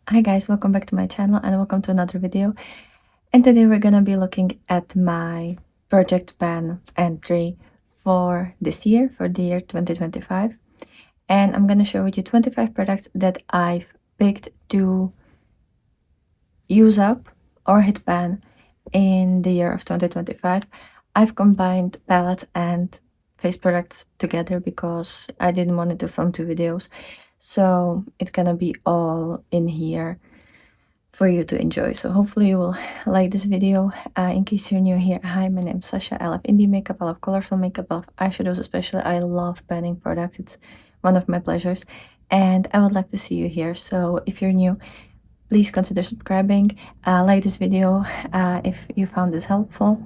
Hi guys, welcome back to my channel and welcome to another video. And today we're gonna be looking at my project pan entry for this year, for the year 2025. And I'm gonna share with you 25 products that I've picked to use up or hit pan in the year of 2025. I've combined palettes and face products together because I didn't want to film two videos. So it's gonna be all in here for you to enjoy. So hopefully you will like this video. In case you're new here, hi, my name is Sasha. I love indie makeup, I love colorful makeup, I love eyeshadows especially. I love panning products. It's one of my pleasures. And I would like to see you here. So if you're new, please consider subscribing. Like this video if you found this helpful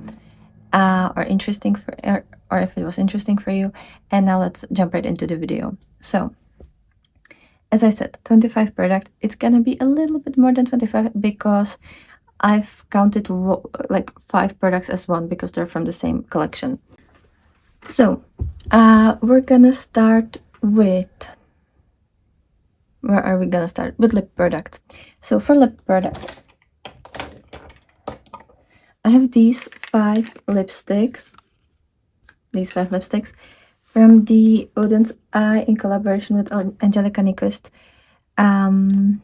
or interesting or if it was interesting for you. And now let's jump right into the video. So as I said, 25 products. It's gonna be a little bit more than 25 because I've counted like 5 products as one because they're from the same collection. So we're gonna start with, where are we gonna start? With lip products. So for lip products, I have these 5 lipsticks. These 5 lipsticks from the Oden's Eye in collaboration with Angelica from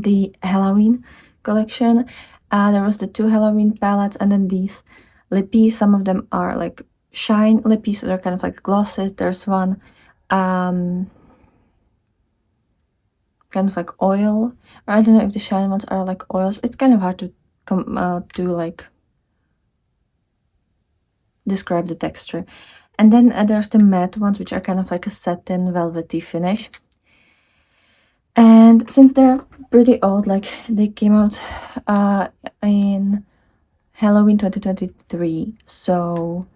the Halloween collection. There was the 2 Halloween palettes and then these lippies. Some of them are like shine lippies, so they're kind of like glosses. There's one kind of like oil, or I don't know if the shine ones are like oils. It's kind of hard to like describe the texture. And then there's the matte ones, which are kind of like a satin velvety finish. And since they're pretty old, like they came out in Halloween 2023, so,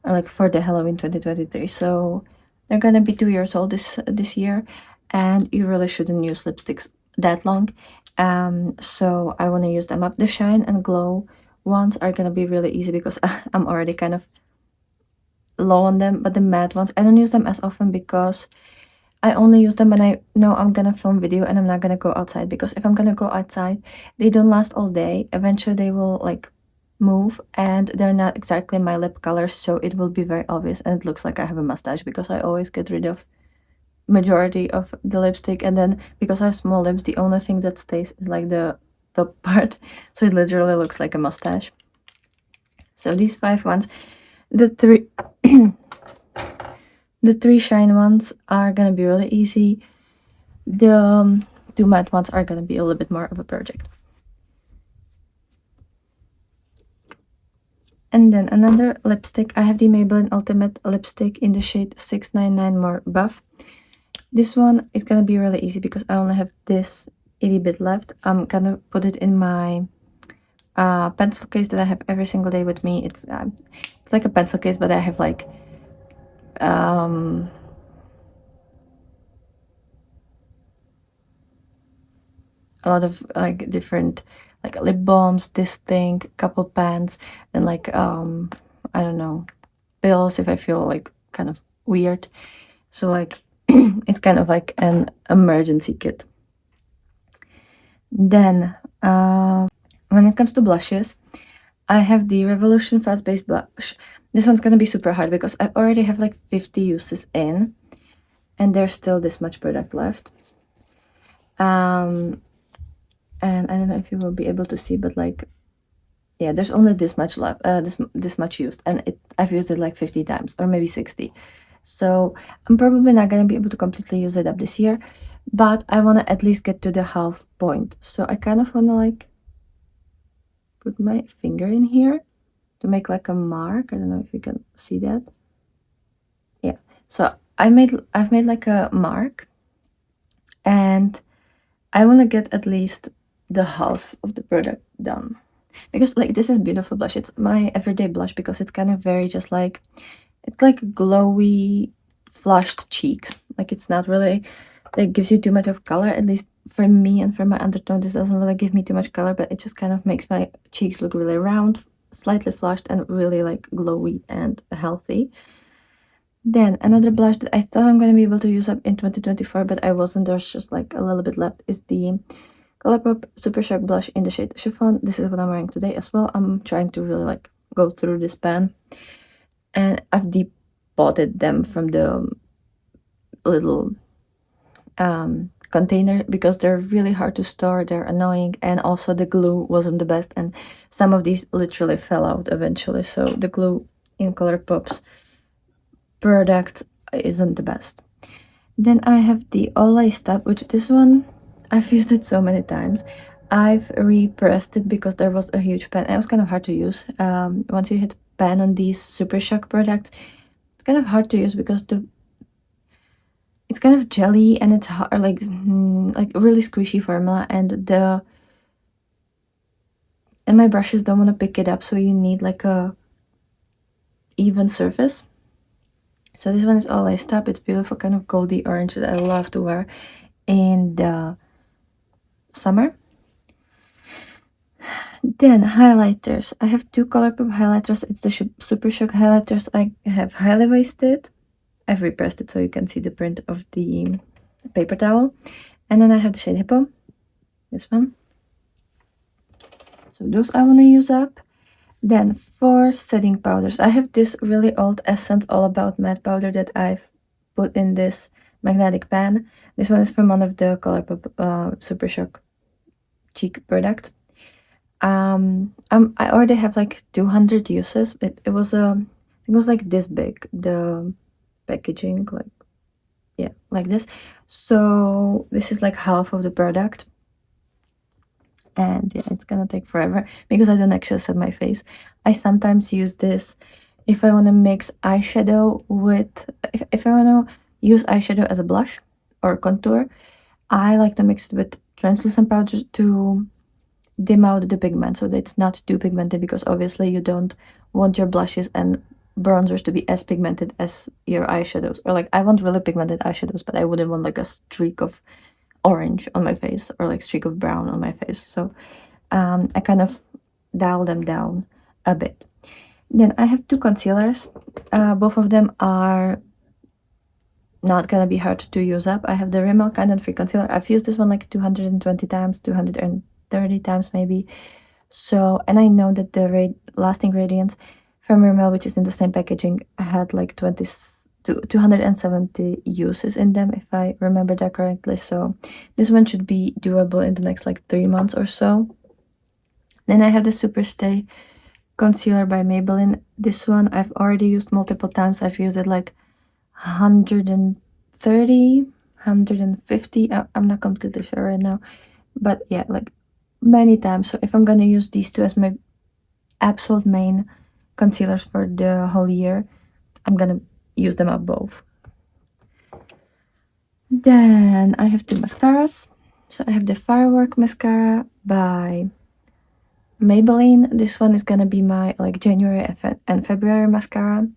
or like for the Halloween 2023, so they're gonna be 2 years old this year, and you really shouldn't use lipsticks that long. So I want to use them up. The shine and glow ones are gonna be really easy because I'm already kind of low on them, but the matte ones, I don't use them as often because I only use them when I know I'm gonna film video and I'm not gonna go outside, because if I'm gonna go outside, they don't last all day. Eventually they will like move and they're not exactly my lip color, so it will be very obvious and it looks like I have a mustache because I always get rid of majority of the lipstick, and then because I have small lips, the only thing that stays is like the top part, so it literally looks like a mustache. So these 5 ones, the 3 the 3 shine ones are gonna be really easy. The 2 matte ones are gonna be a little bit more of a project. And then another lipstick, I have the Maybelline Ultimate lipstick in the shade 699 More Buff. This one is gonna be really easy because I only have this itty bit left. I'm gonna put it in my pencil case that I have every single day with me. It's like a pencil case, but I have like a lot of like different like lip balms, this thing, couple pens, and like I don't know, pills if I feel like kind of weird. So like it's kind of like an emergency kit. Then when it comes to blushes, I have the Revolution Fast Base Blush. This one's gonna be super hard because I already have like 50 uses in and there's still this much product left. And I don't know if you will be able to see, but like, yeah, there's only this much left, this much used, and I've used it like 50 times or maybe 60. So I'm probably not gonna be able to completely use it up this year, but I want to at least get to the half point. So I kind of want to like put my finger in here to make like a mark. I don't know if you can see that. Yeah, so I've made like a mark, and I want to get at least the half of the product done, because like this is beautiful blush. It's my everyday blush because it's kind of very just like, it's like glowy flushed cheeks. Like it's not really like gives you too much of color, at least for me and for my undertone. This doesn't really give me too much color, but it just kind of makes my cheeks look really round, slightly flushed, and really like glowy and healthy. Then another blush that I thought I'm going to be able to use up in 2024, but I wasn't. There's just like a little bit left, is the Colorpop Super Shock blush in the shade Chiffon. This is what I'm wearing today as well. I'm trying to really like go through this pan, and I've depotted them from the little container because they're really hard to store, they're annoying, and also the glue wasn't the best, and some of these literally fell out eventually, so the glue in Colourpop's product isn't the best. Then I have the Olay Stub, which this one I've used it so many times. I've repressed it because there was a huge pan. It was kind of hard to use. Once you hit pan on these Super Shock products, it's kind of hard to use because it's kind of jelly and it's hard, like really squishy formula, and my brushes don't want to pick it up, so you need like a even surface. So this one is All I Stop. It's beautiful, kind of goldy orange that I love to wear in the summer. Then highlighters. I have two Colourpop highlighters. It's the Super Shock highlighters. I have highly waisted. I've repressed it so you can see the print of the paper towel. And then I have the shade Hippo, this one. So those I want to use up. Then for setting powders, I have this really old Essence All About matte powder that I've put in this magnetic pan. This one is from one of the Colourpop Super Shock cheek products. I already have like 200 uses. It was it was like this big, the packaging, like, yeah, like this. So this is like half of the product, and yeah, it's gonna take forever because I don't actually set my face. I sometimes use this if I want to mix eyeshadow with, if I want to use eyeshadow as a blush or contour. I like to mix it with translucent powder to dim out the pigment so that it's not too pigmented, because obviously you don't want your blushes and bronzers to be as pigmented as your eyeshadows. Or like, I want really pigmented eyeshadows, but I wouldn't want like a streak of orange on my face or like streak of brown on my face. So I kind of dial them down a bit. Then I have two concealers. Both of them are not gonna be hard to use up. I have the Rimmel Kind & Free Concealer. I've used this one like 220 times, 230 times maybe. So, and I know that the lasting radiance from Rimmel, which is in the same packaging, had like 270 uses in them, if I remember that correctly. So this one should be doable in the next like 3 months or so. Then I have the Super Stay Concealer by Maybelline. This one I've already used multiple times. I've used it like 130, 150. I'm not completely sure right now, but yeah, like many times. So if I'm gonna use these two as my absolute main concealers for the whole year, I'm gonna use them up both. Then I have two mascaras. So I have the Firework mascara by Maybelline. This one is gonna be my like January and February mascara.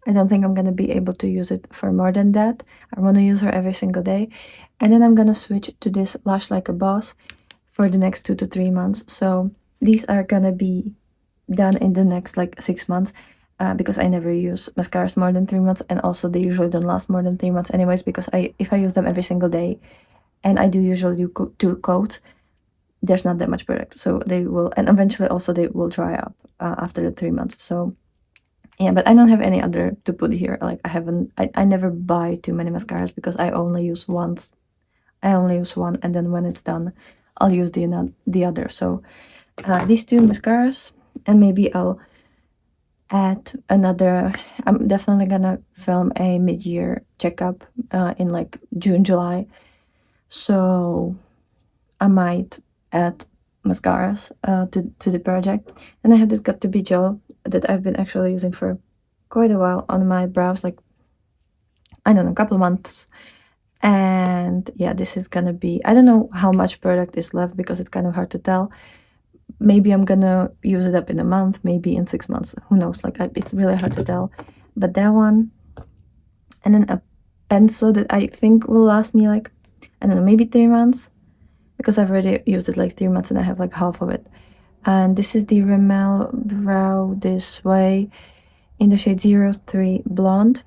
I don't think I'm gonna be able to use it for more than that. I want to use her every single day. And then I'm gonna switch to this Lash Like a Boss for the next 2 to 3 months. So these are gonna be done in the next like 6 months, because I never use mascaras more than 3 months, and also they usually don't last more than 3 months anyways, because if I use them every single day, and I do usually do 2 coats, there's not that much product, so they will, and eventually also they will dry up after the 3 months. So yeah, but I don't have any other to put here. Like I never buy too many mascaras because I only use one, and then when it's done, I'll use the other. So these two mascaras, and maybe I'll add another. I'm definitely gonna film a mid-year checkup in like June, July. So I might add mascaras to the project. And I have this Got to Be gel that I've been actually using for quite a while on my brows, like, I don't know, a couple of months. And yeah, this is gonna be, I don't know how much product is left because it's kind of hard to tell. Maybe I'm gonna use it up in a month, maybe in 6 months, who knows, like it's really hard to tell. But that one, and then a pencil that I think will last me like, I don't know, maybe 3 months, because I've already used it like 3 months and I have like half of it. And this is the Rimmel Brow This Way in the shade 03 Blonde.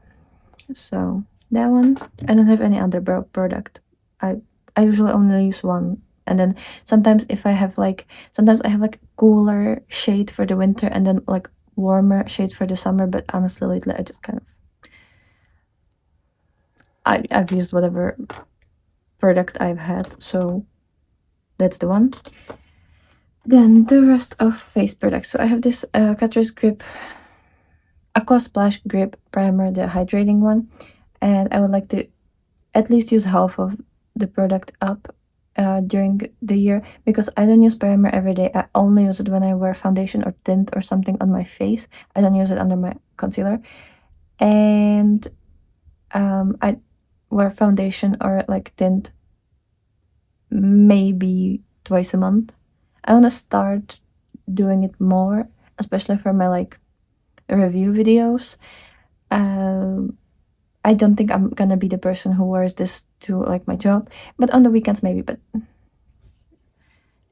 So that one. I don't have any other brow product. I usually only use one. And then sometimes if I have like, sometimes I have like cooler shade for the winter and then like warmer shade for the summer. But honestly, lately I just kind of, I've used whatever product I've had, so that's the one. Then the rest of face products. So I have this Catrice Grip Aqua Splash Grip Primer, the hydrating one, and I would like to at least use half of the product up during the year, because I don't use primer every day. I only use it when I wear foundation or tint or something on my face. I don't use it under my concealer. And I wear foundation or like tint maybe twice a month. I want to start doing it more, especially for my like review videos. I don't think I'm gonna be the person who wears this to like my job, but on the weekends maybe. But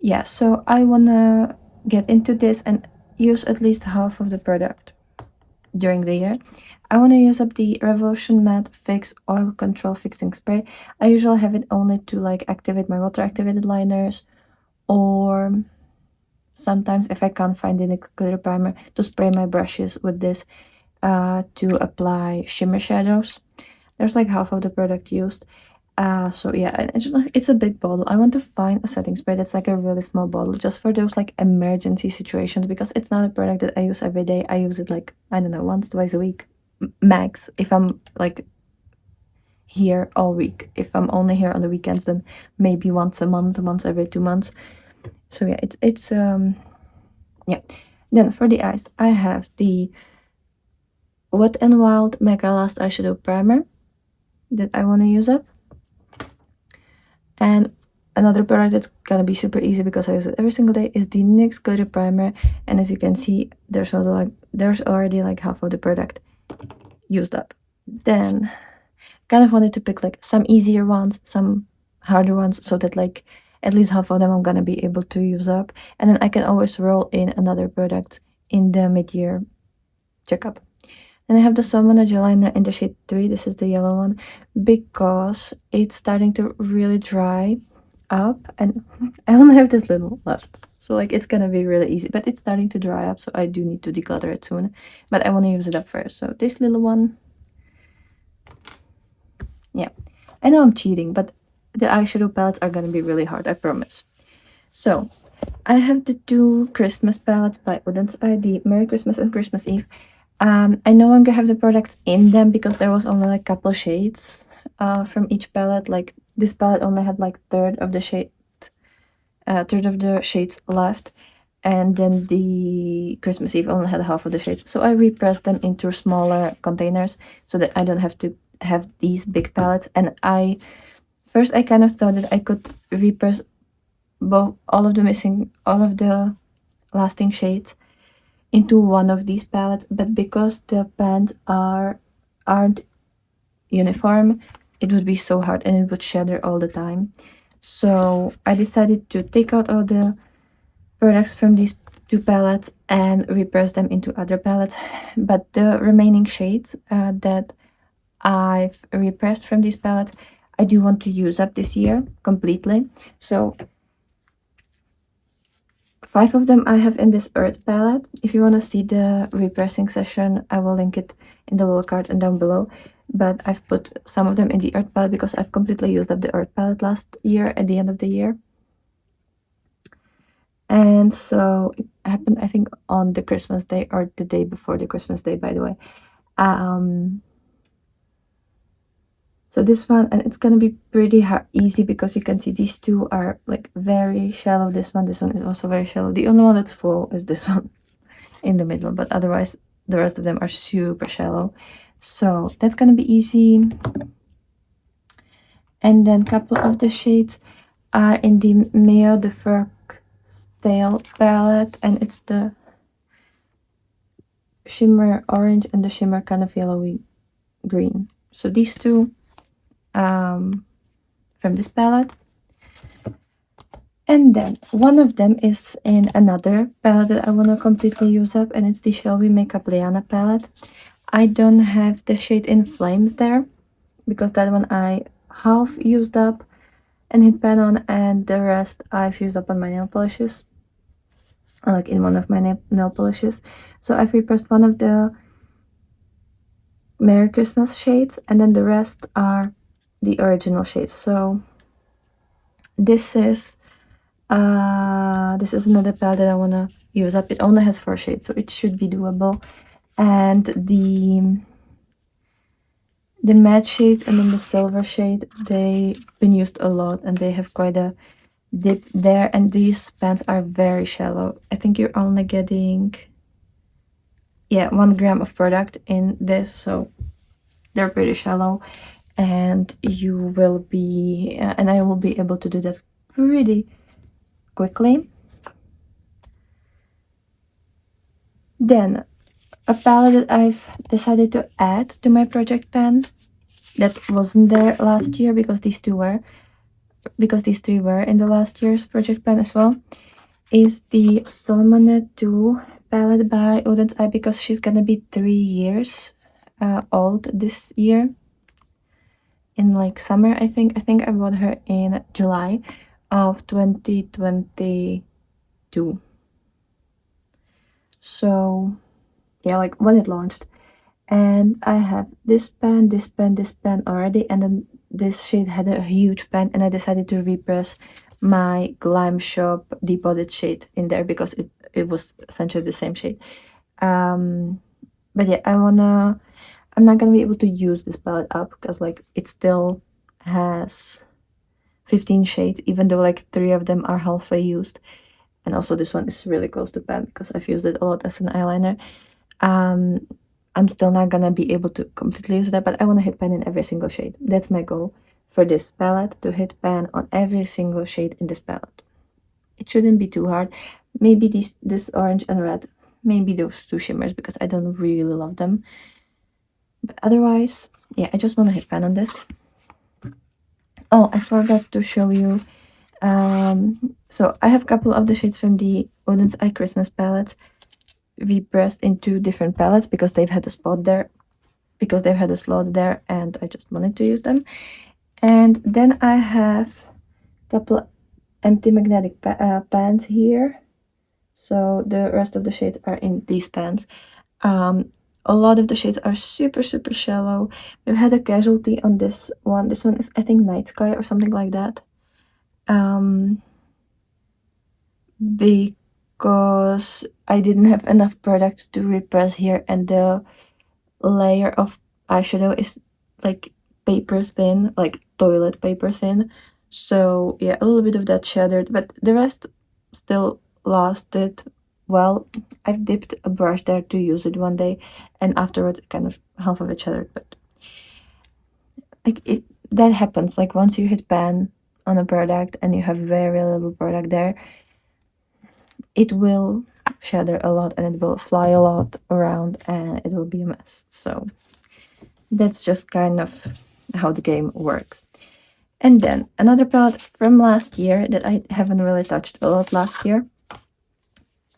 yeah, so I wanna get into this and use at least half of the product during the year. I want to use up the Revolution Matte Fix Oil Control Fixing Spray. I usually have it only to like activate my water activated liners, or sometimes if I can't find any glitter primer, to spray my brushes with this to apply shimmer shadows. There's like half of the product used. So yeah, it's a big bottle. I want to find a setting spray that's like a really small bottle, just for those like emergency situations, because it's not a product that I use every day. I use it like, I don't know, once, twice a week, max, if I'm like here all week. If I'm only here on the weekends, then maybe once a month, once every 2 months. So yeah, it's yeah. Then for the eyes, I have the Wet n Wild Mega Last Eyeshadow Primer that I want to use up. And another product that's gonna be super easy because I use it every single day is the NYX Glitter Primer. And as you can see, there's already like half of the product used up. Then kind of wanted to pick like some easier ones, some harder ones, so that like at least half of them I'm gonna be able to use up. And then I can always roll in another product in the mid-year checkup. And I have the Somona Gel Liner in the shade 3. This is the yellow one, because it's starting to really dry up, and I only have this little left. So like it's gonna be really easy, but it's starting to dry up, so I do need to declutter it soon. But I want to use it up first. So this little one, yeah. I know I'm cheating, but the eyeshadow palettes are gonna be really hard, I promise. So I have the two Christmas palettes by Oden's the Merry Christmas and Christmas Eve. I no longer have the products in them because there was only like a couple shades from each palette. Like this palette only had like third of the shades left, and then the Christmas Eve only had half of the shades. So I repressed them into smaller containers so that I don't have to have these big palettes. And I kind of thought that I could repress all of the lasting shades into one of these palettes, but because the pans aren't uniform, it would be so hard and it would shatter all the time. So I decided to take out all the products from these two palettes and repress them into other palettes. But the remaining shades that I've repressed from these palettes, I do want to use up this year completely. So 5 of them I have in this Earth palette. If you want to see the repressing session, I will link it in the little card and down below. But I've put some of them in the Earth palette because I've completely used up the Earth palette last year at the end of the year. And so it happened, I think, on the Christmas day, or the day before the Christmas day, by the way. So this one, and it's gonna be pretty easy because you can see these two are like very shallow. This one is also very shallow. The only one that's full is this one in the middle, but otherwise the rest of them are super shallow. So that's gonna be easy. And then a couple of the shades are in the Meo de Fur Stale palette, and it's the shimmer orange and the shimmer kind of yellowy green. So these two from this palette. And then one of them is in another palette that I want to completely use up, and it's the Shall We Makeup Liana palette. I don't have the shade in Flames there, because that one I half used up and hit pan on, and the rest I've used up on my nail polishes, like in one of my nail polishes. So I've repressed one of the Merry Christmas shades, and then the rest are the original shades. So this is another palette that I want to use up. It only has 4 shades, so it should be doable. And the matte shade and then the silver shade, they've been used a lot and they have quite a dip there, and these pans are very shallow. I think you're only getting 1 gram of product in this, so they're pretty shallow, and you will be and I will be able to do that pretty quickly. Then a palette that I've decided to add to my project pan that wasn't there last year, because these three were in the last year's project pan as well, is the Solmane 2 palette by Oden's Eye, because she's gonna be 3 years old this year, in like summer. I think I bought her in July of 2022, so yeah, like when it launched. And I have this pen already, and then this shade had a huge pen, and I decided to repress my Glam Shop Depotted shade in there because it was essentially the same shade. But yeah, I'm not gonna be able to use this palette up because like it still has 15 shades, even though like 3 of them are halfway used. And also this one is really close to pan because I've used it a lot as an eyeliner. I'm still not gonna be able to completely use that, but I want to hit pan in every single shade. That's my goal for this palette, to hit pan on every single shade in this palette. It shouldn't be too hard. Maybe this orange and red, maybe those 2 shimmers, because I don't really love them. But otherwise, yeah, I just want to hit pan on this. Oh, I forgot to show you. So I have a couple of the shades from the Oden's Eye Christmas palettes repressed in 2 different palettes because they've had a slot there, and I just wanted to use them. And then I have a couple empty magnetic pans here, so the rest of the shades are in these pans. A lot of the shades are super shallow. We've had a casualty on this one. This one is, I think, Night Sky or something like that, because I didn't have enough product to repress here, and the layer of eyeshadow is like paper thin, like toilet paper thin. So yeah, a little bit of that shattered, but the rest still lasted well. I've dipped a brush there to use it one day, and afterwards kind of half of it shattered, but like that happens. Like once you hit pan on a product and you have very little product there, it will shatter a lot and it will fly a lot around and it will be a mess. So that's just kind of how the game works. And then another palette from last year that I haven't really touched a lot last year,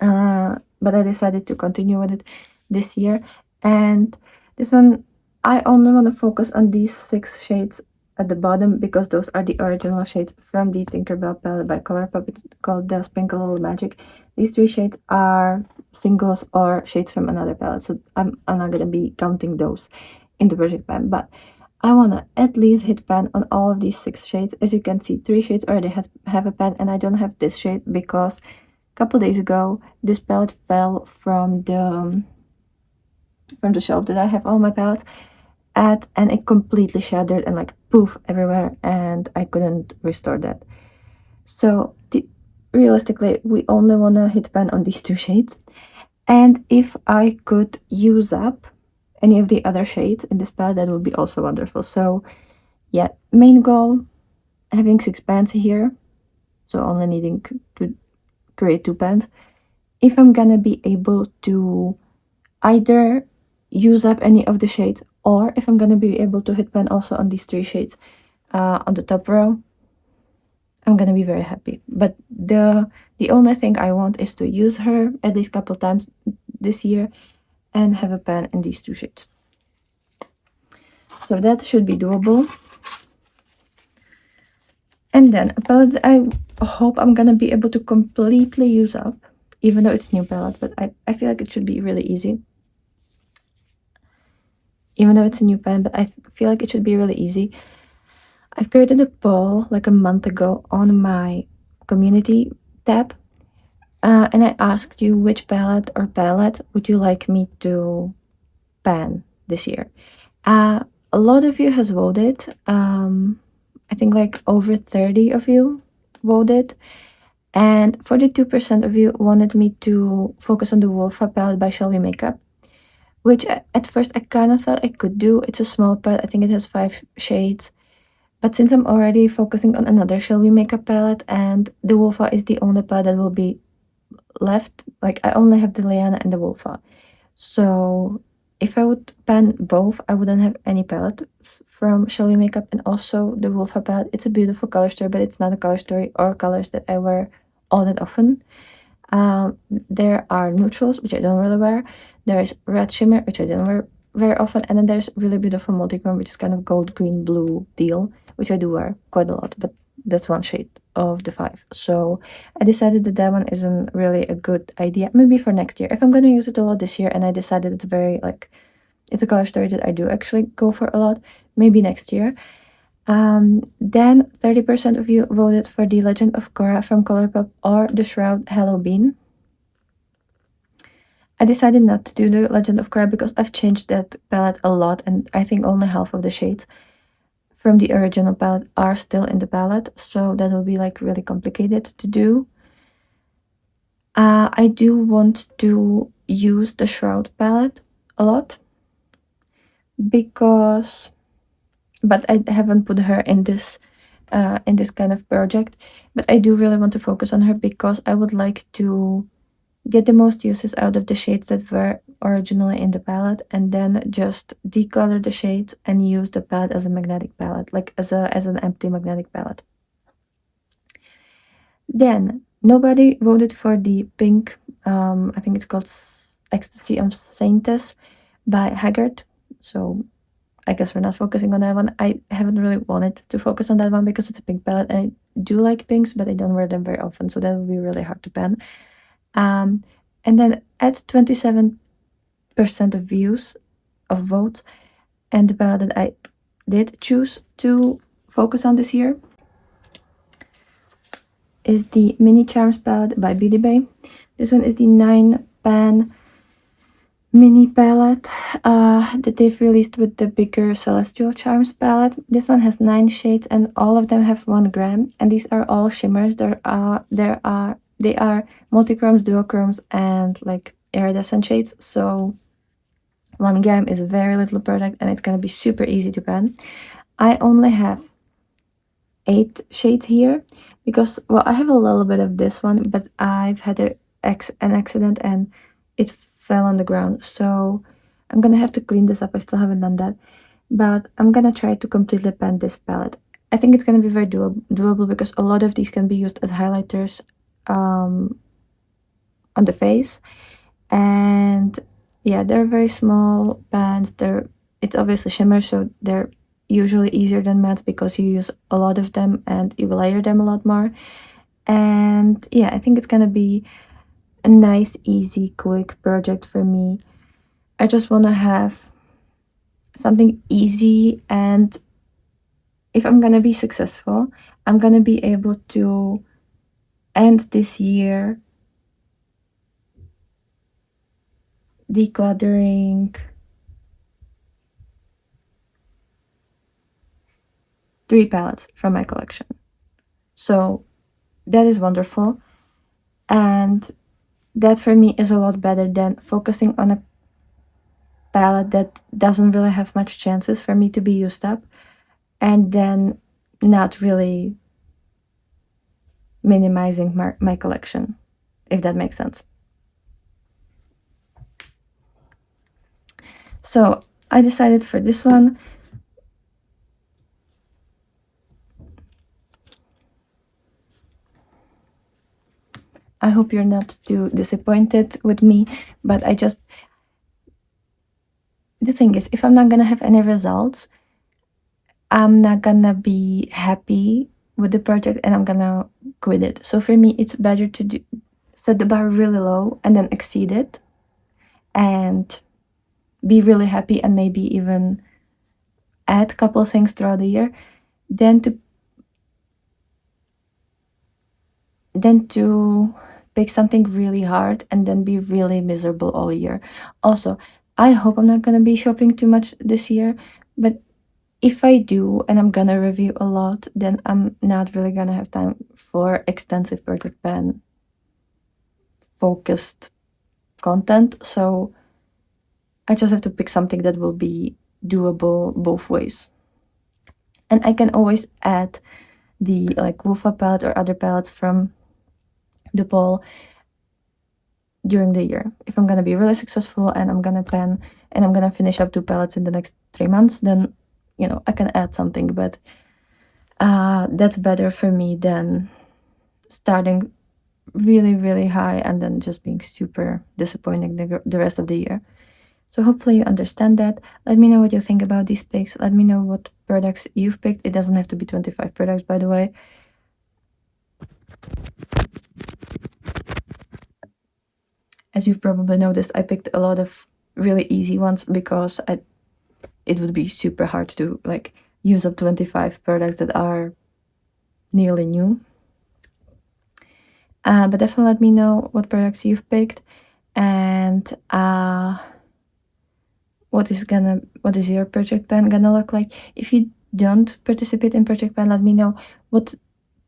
but I decided to continue with it this year. And this one, I only want to focus on these 6 shades at the bottom because those are the original shades from the Tinkerbell palette by Colorpop. It's called the Sprinkle Little Magic. These 3 shades are singles or shades from another palette, so I'm not gonna be counting those in the project pan, but I wanna at least hit pan on all of these 6 shades. As you can see, 3 shades already have a pan, and I don't have this shade because a couple days ago this palette fell from the shelf that I have all my palettes at, and it completely shattered and like poof everywhere, and I couldn't restore that. So realistically, we only want to hit pan on these 2 shades, and if I could use up any of the other shades in this palette, that would be also wonderful. So yeah, main goal, having 6 pans here, so only needing to create 2 pans. If I'm gonna be able to either use up any of the shades, or if I'm gonna be able to hit pan also on these 3 shades on the top row, I'm gonna be very happy. But the only thing I want is to use her at least a couple times this year and have a pan in these 2 shades. So that should be doable. And then a palette that I hope I'm gonna be able to completely use up, even though it's a new palette, but I feel like it should be really easy. Even though it's a new pen, but I feel like it should be really easy. I've created a poll like a month ago on my community tab, and I asked you which palette or palette would you like me to pan this year. A lot of you has voted. I think like over 30 of you voted, and 42% of you wanted me to focus on the Wolfa palette by Shall We Makeup, which at first I kind of thought I could do. It's a small palette. I think it has 5 shades. But since I'm already focusing on another Shall We Makeup palette, and the Wolfa is the only palette that will be left, like I only have the Liana and the Wolfa. So if I would pan both, I wouldn't have any palettes from Shall We Makeup. And also the Wolfa palette, it's a beautiful color story, but it's not a color story or colors that I wear all that often. There are neutrals, which I don't really wear. There is red shimmer, which I don't wear very often. And then there's really beautiful multichrome, which is kind of gold, green, blue deal, which I do wear quite a lot, but that's one shade of the 5. So I decided that that one isn't really a good idea. Maybe for next year. If I'm going to use it a lot this year and I decided it's very, like, it's a color story that I do actually go for a lot, maybe next year. Then 30% of you voted for the Legend of Korra from Colourpop or the Shroud Hello Bean. I decided not to do the Legend of Korra because I've changed that palette a lot, and I think only half of the shades from the original palette are still in the palette, so that will be like really complicated to do. I do want to use the Shroud palette a lot because, but I haven't put her in this kind of project, but I do really want to focus on her because I would like to get the most uses out of the shades that were originally in the palette, and then just declutter the shades and use the palette as a magnetic palette, like as an empty magnetic palette. Then nobody voted for the pink, I think it's called Ecstasy of Saintess by Haggard, so I guess we're not focusing on that one. I haven't really wanted to focus on that one because it's a pink palette, and I do like pinks, but I don't wear them very often, so that would be really hard to pan. And then at 27% of votes, and the palette that I did choose to focus on this year is the Mini Charms palette by Beauty Bay. This one is the 9-pan mini palette that they've released with the bigger Celestial Charms palette. This one has 9 shades and all of them have 1 gram, and these are all shimmers. They are multichromes, duochromes, and like iridescent shades, so 1 gram is very little product and it's gonna be super easy to pan. I only have 8 shades here because, well, I have a little bit of this one, but I've had an accident and it fell on the ground, so I'm gonna have to clean this up. I still haven't done that, but I'm gonna try to completely pan this palette. I think it's gonna be very doable because a lot of these can be used as highlighters on the face, and yeah, they're very small pans. It's obviously shimmer, so they're usually easier than matte because you use a lot of them and you layer them a lot more. And yeah, I think it's gonna be a nice, easy, quick project for me. I just want to have something easy, and if I'm gonna be successful, I'm gonna be able to end this year decluttering 3 palettes from my collection. So that is wonderful, and that for me is a lot better than focusing on a palette that doesn't really have much chances for me to be used up and then not really minimizing my collection, if that makes sense. So I decided for this one, I hope you're not too disappointed with me, but the thing is, if I'm not gonna have any results, I'm not gonna be happy with the project and I'm gonna quit it. So for me, it's better to set the bar really low and then exceed it and be really happy and maybe even add a couple of things throughout the year than to pick something really hard and then be really miserable all year. Also, I hope I'm not gonna be shopping too much this year, but if I do and I'm gonna review a lot, then I'm not really gonna have time for extensive project ban focused content. So I just have to pick something that will be doable both ways. And I can always add the like Wolfa palette or other palettes from the poll during the year. If I'm gonna be really successful and I'm gonna pan and I'm gonna finish up 2 palettes in the next 3 months, then you know I can add something, but that's better for me than starting really high and then just being super disappointing the rest of the year. So hopefully you understand that. Let me know what you think about these picks. Let me know what products you've picked. It doesn't have to be 25 products, by the way. As you've probably noticed, I picked a lot of really easy ones because it would be super hard to like use up 25 products that are nearly new. But definitely let me know what products you've picked and what is your project ban gonna look like. If you don't participate in project ban, let me know what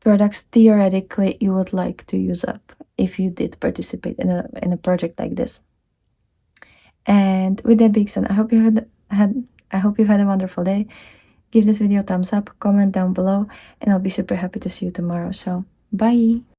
products theoretically you would like to use up if you did participate in a project like this. And with that being said, I hope you've had a wonderful day. Give this video a thumbs up, comment down below, and I'll be super happy to see you tomorrow. So bye.